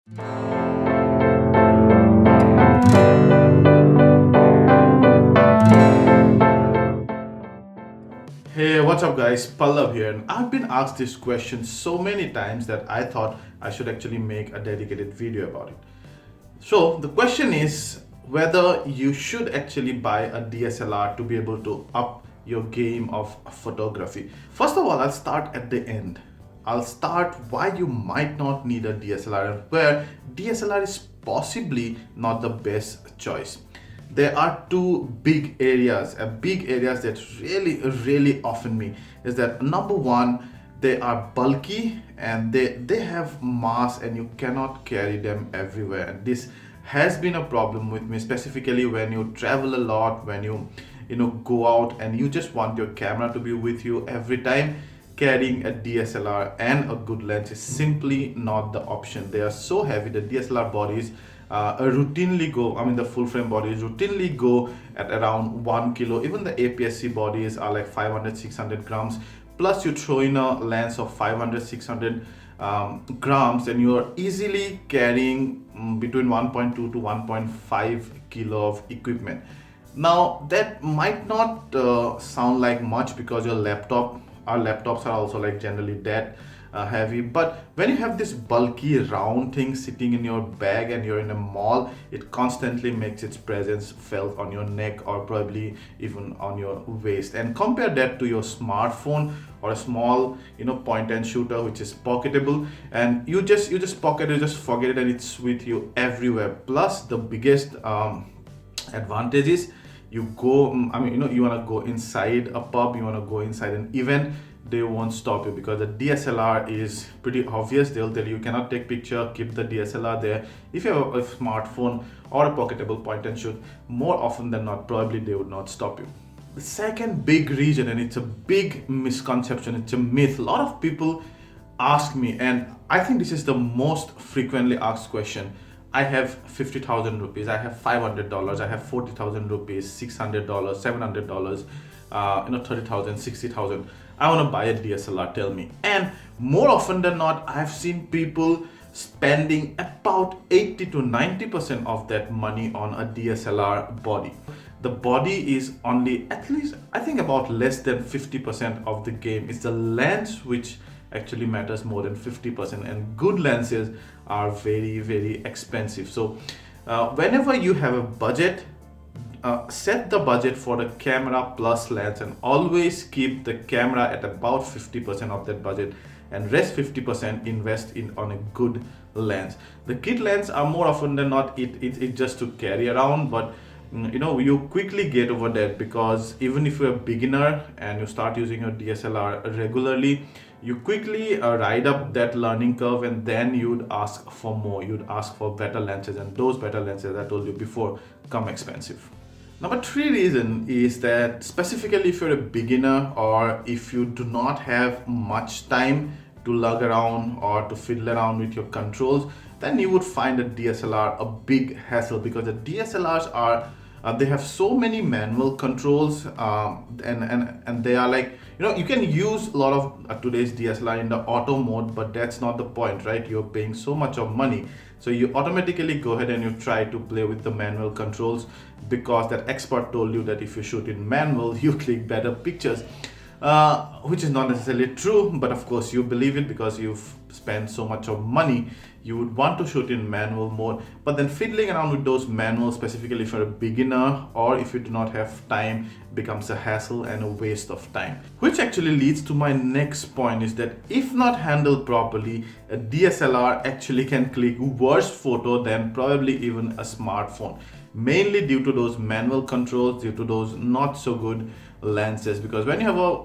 Hey, what's up guys? Pallav here, and I've been asked this question so many times that I thought I should actually make a dedicated video about it. So the question is whether you should actually buy a DSLR to be able to up your game of photography. First of all, I'll start at the end. I'll start why you might not need a DSLR and where DSLR is possibly not the best choice. There are two big areas that really often me is that number one, they are bulky and they have mass and you cannot carry them everywhere. And this has been a problem with me, specifically when you travel a lot, when you go out and you just want your camera to be with you every time. Carrying a DSLR and a good lens is simply not the option. They are so heavy. The DSLR bodies routinely go, the full frame bodies routinely go at around 1 kilo. Even the APS-C bodies are like 500-600 grams. Plus you throw in a lens of 500-600 grams and you are easily carrying between 1.2 to 1.5 kilo of equipment. Now that might not sound like much because our laptops are also like generally that heavy, but when you have this bulky round thing sitting in your bag and you're in a mall, it constantly makes its presence felt on your neck or probably even on your waist. And compare that to your smartphone or a small point and shooter which is pocketable, and you just pocket it, you just forget it, and it's with you everywhere. Plus the biggest advantage is you go, you want to go inside a pub, you want to go inside an event, they won't stop you because the DSLR is pretty obvious. They'll tell you cannot take picture, keep the DSLR there. If you have a smartphone or a pocketable point and shoot, more often than not, probably they would not stop you. The second big reason, and it's a big misconception, it's a myth, a lot of people ask me, and I think this is the most frequently asked question. I have 50,000 rupees, I have $500, I have 40,000 rupees, $600, $700, 30,000, 60,000. I want to buy a DSLR, tell me. And more often than not, I've seen people spending about 80 to 90% of that money on a DSLR body. The body is only, at least I think, about less than 50% of the game. It's the lens which actually matters more than 50%, and good lenses are very expensive. So whenever you have a budget, set the budget for the camera plus lens and always keep the camera at about 50% of that budget, and rest 50% invest in on a good lens. The kit lens are more often than not it just to carry around, but you quickly get over that, because even if you're a beginner and you start using your DSLR regularly, you quickly ride up that learning curve, and then you'd ask for more, you'd ask for better lenses, and those better lenses, I told you before, come expensive. Number three reason is that specifically if you're a beginner or if you do not have much time to lug around or to fiddle around with your controls, then you would find a DSLR a big hassle, because the DSLRs are they have so many manual controls, and they are like, you can use a lot of today's DSLR in the auto mode, but that's not the point, right? You're paying so much of money, so you automatically go ahead and you try to play with the manual controls, because that expert told you that if you shoot in manual you click better pictures, which is not necessarily true, but of course you believe it because you've spent so much of money. You would want to shoot in manual mode, but then fiddling around with those manuals, specifically for a beginner or if you do not have time, becomes a hassle and a waste of time. Which actually leads to my next point, is that if not handled properly, a DSLR actually can click worse photo than probably even a smartphone, mainly due to those manual controls, due to those not so good lenses. Because when you have a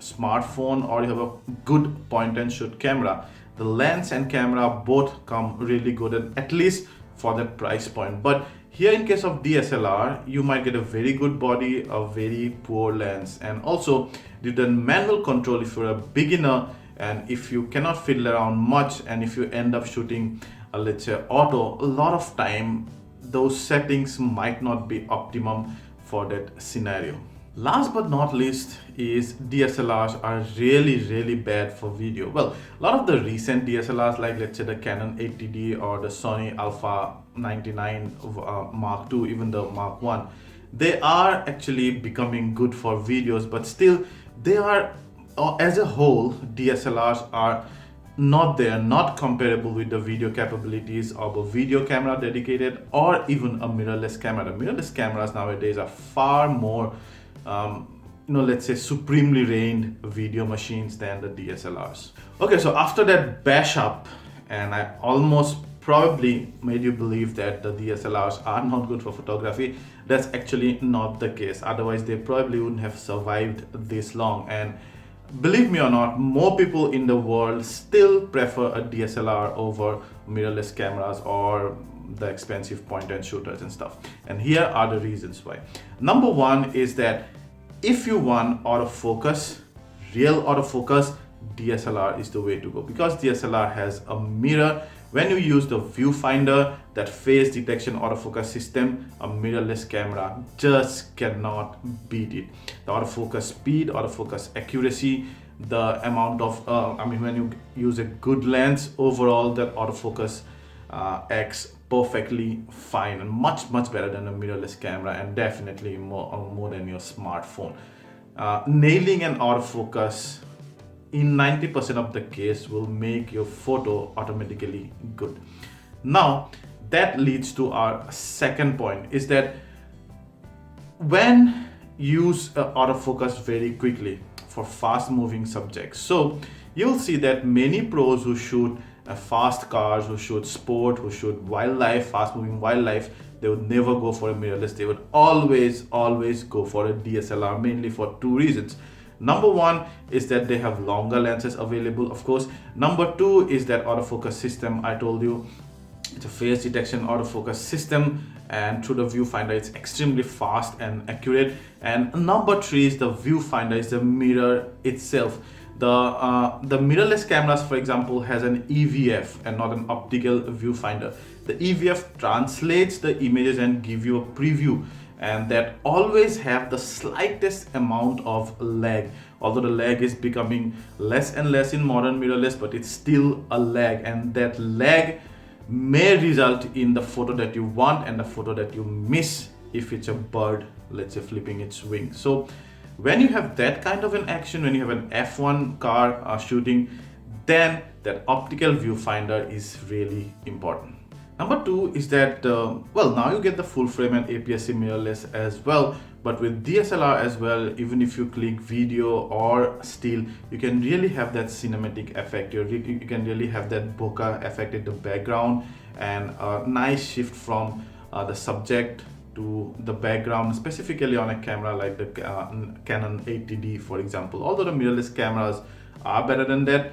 smartphone or you have a good point and shoot camera, the lens and camera both come really good, and at least for that price point. But here in case of DSLR, you might get a very good body, a very poor lens, and also due to the manual control, if you're a beginner and if you cannot fiddle around much, and if you end up shooting let's say auto, a lot of time those settings might not be optimum for that scenario. Last but not least is DSLRs are really bad for video. Well, a lot of the recent DSLRs, like let's say the Canon 80D or the Sony Alpha 99 Mark II, even the Mark I, they are actually becoming good for videos, but still they are, as a whole, DSLRs are not comparable with the video capabilities of a video camera dedicated or even a mirrorless camera. The mirrorless cameras nowadays are far more let's say supremely reigned video machines than the DSLRs. Okay, so after that bash up, and I almost probably made you believe that the DSLRs are not good for photography, that's actually not the case. Otherwise, they probably wouldn't have survived this long. And believe me or not, more people in the world still prefer a DSLR over mirrorless cameras or the expensive point and shooters and stuff. And here are the reasons why. Number one is that if you want autofocus, real autofocus, DSLR is the way to go, because DSLR has a mirror. When you use the viewfinder, that face detection autofocus system, a mirrorless camera just cannot beat it. The autofocus speed, autofocus accuracy, the amount of, when you use a good lens, overall that autofocus acts perfectly fine and much better than a mirrorless camera, and definitely more than your smartphone. Nailing an autofocus in 90% of the case will make your photo automatically good. Now that leads to our second point, is that when you use autofocus very quickly for fast moving subjects, so you'll see that many pros who shoot fast cars, who shoot sport, who shoot wildlife, fast moving wildlife, they would never go for a mirrorless. They would always go for a DSLR, mainly for two reasons. Number one is that they have longer lenses available, of course. Number two is that autofocus system. I told you it's a face detection autofocus system, and through the viewfinder it's extremely fast and accurate. And number three is the viewfinder, is the mirror itself. The mirrorless cameras, for example, has an EVF and not an optical viewfinder. The EVF translates the images and give you a preview, and that always have the slightest amount of lag. Although the lag is becoming less and less in modern mirrorless, but it's still a lag, and that lag may result in the photo that you want and the photo that you miss if it's a bird, let's say, flipping its wings. So when you have that kind of an action, when you have an F1 car shooting, then that optical viewfinder is really important. Number two is that, now you get the full frame and APS-C mirrorless as well, but with DSLR as well, even if you click video or still, you can really have that cinematic effect. You can really have that bokeh effect in the background, and a nice shift from the subject to the background, specifically on a camera like the Canon 80D, for example. Although the mirrorless cameras are better than that,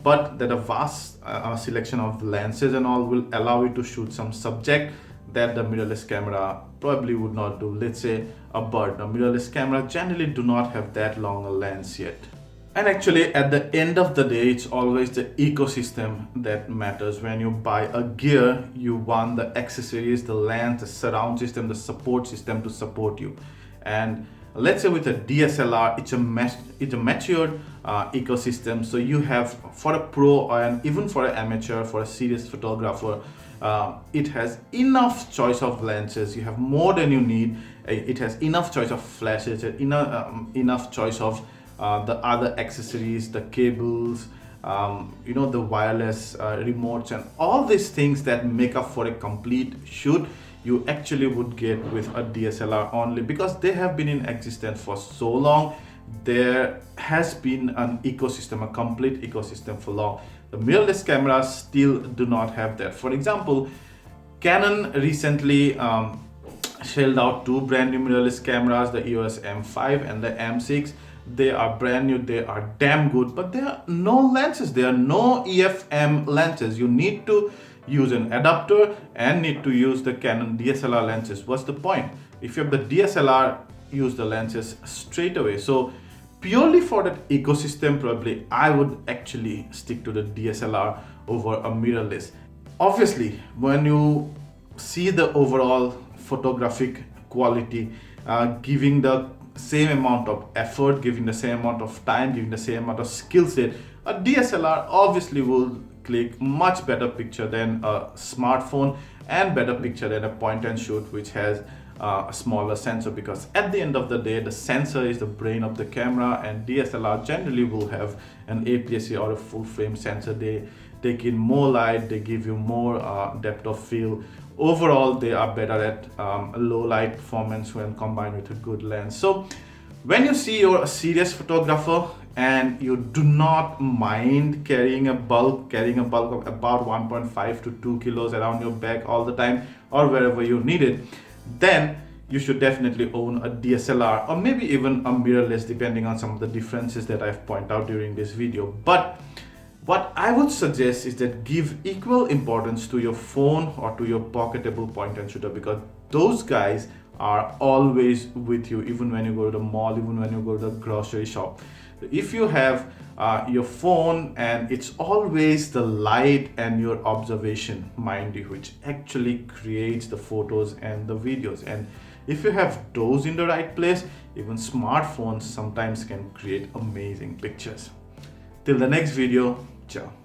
but that a vast selection of lenses and all will allow you to shoot some subject that the mirrorless camera probably would not do. Let's say a bird. The mirrorless camera generally do not have that long a lens yet. And actually, at the end of the day, it's always the ecosystem that matters. When you buy a gear, you want the accessories, the lens, the surround system, the support system to support you. And let's say with a DSLR, it's a matured ecosystem. So you have, for a pro and even for an amateur, for a serious photographer, it has enough choice of lenses. You have more than you need. It has enough choice of flashes, enough choice of the other accessories, the cables, the wireless remotes, and all these things that make up for a complete shoot, you actually would get with a DSLR only, because they have been in existence for so long. There has been an ecosystem, a complete ecosystem for long. The mirrorless cameras still do not have that. For example, Canon recently shelled out two brand new mirrorless cameras, the EOS M5 and the M6. They are brand new, they are damn good, but there are no lenses, there are no EFM lenses. You need to use an adapter and need to use the Canon DSLR lenses. What's the point? If you have the DSLR, use the lenses straight away. So purely for that ecosystem, probably I would actually stick to the DSLR over a mirrorless. Obviously, when you see the overall photographic quality, giving the same amount of effort, giving the same amount of time, giving the same amount of skill set, a DSLR obviously will click much better picture than a smartphone and better picture than a point and shoot which has a smaller sensor, because at the end of the day the sensor is the brain of the camera, and DSLR generally will have an APS-C or a full frame sensor. They take in more light, they give you more depth of field. Overall they are better at low light performance when combined with a good lens. So when you see you're a serious photographer and you do not mind carrying a bulk of about 1.5 to 2 kilos around your back all the time or wherever you need it, then you should definitely own a DSLR, or maybe even a mirrorless, depending on some of the differences that I've pointed out during this video. But what I would suggest is that give equal importance to your phone or to your pocketable point and shooter, because those guys are always with you, even when you go to the mall, even when you go to the grocery shop. If you have your phone, and it's always the light and your observation, mind you, which actually creates the photos and the videos. And if you have those in the right place, even smartphones sometimes can create amazing pictures. Till the next video, ciao.